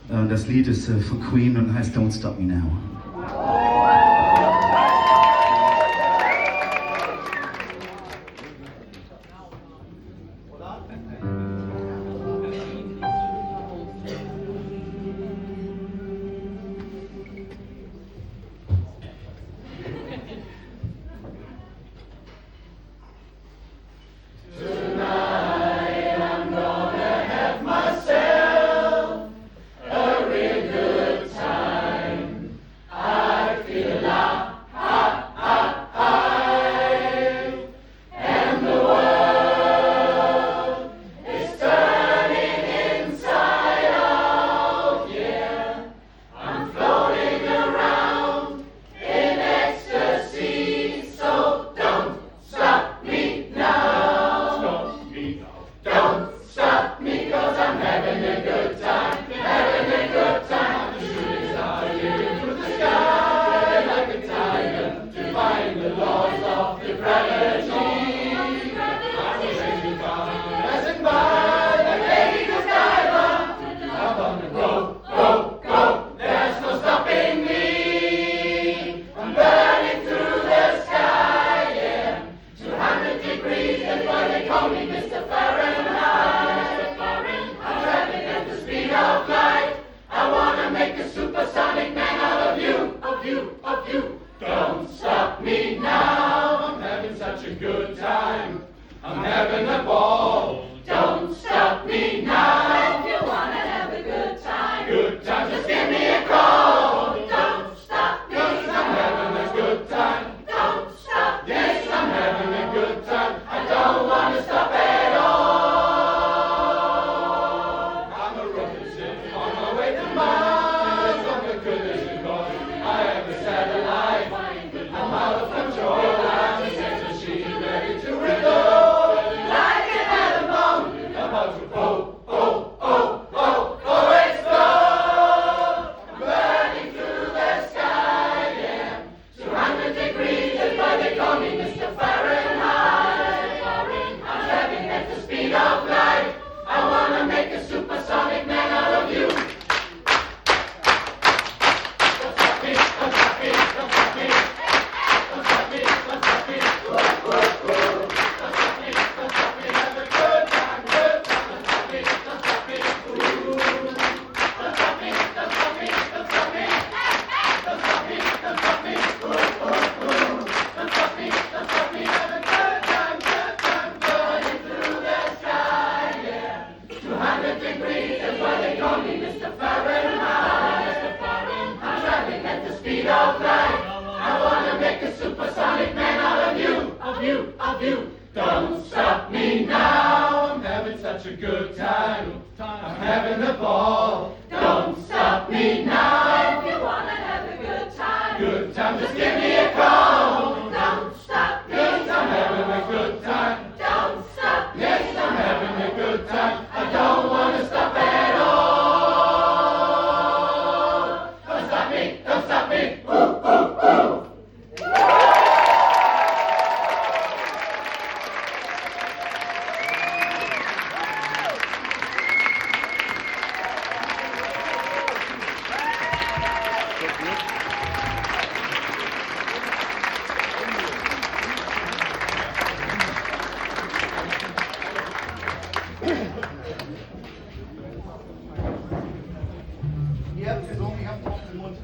Das Lied ist von Queen und heißt Don't Stop Me Now. Don't stop me now, I'm having such a good time. I'm having a ball. Don't stop me now. If you wanna have a good time, Good time, just give me a call. don't stop me. Yes, I'm having a good time. Don't stop me. Yes, I'm having a good time. I don't want to stop at all. I'm a Robinson on my way to Mars. On the collision course, I have a satellite. I'm out of control. I'm a sex machine ready to reload. Like an atom bomb, about to explode. Burning through the sky, yeah. 200 degrees, that's why they call me Mr. Fahrenheit. I'm traveling at the speed of light. I wanna make a supersonic man out of you. Don't stop me, don't stop me, don't stop me. Don't stop me, don't stop me. Whoa, whoa, whoa. Don't stop me, don't stop me. Have a good time, good time. Don't stop me, don't stop me. Ooh. Don't stop me, don't stop me, don't stop me. Don't stop me, don't stop me. Ooh, ooh, ooh. Don't stop me, don't stop me. Have a good time, burning through the sky, yeah. 200 degrees, that's why they call me Mr. Fahrenheit. Mr. Fahrenheit. I'm traveling at the speed of light. I wanna make a supersonic man out of you, of you, of you. Don't stop me now. I'm having such a good time. I'm having a ball. Don't stop me now. If you wanna have a good time, Good time, just give me a call. don't stop me. Yes, I'm having a good time. Don't stop me. Yes, I'm having a good time. I don't want to stop at all. Don't stop me, don't stop me. Ooh, ooh, ooh. Ihr habt gesungen, ich hab offenen Mund.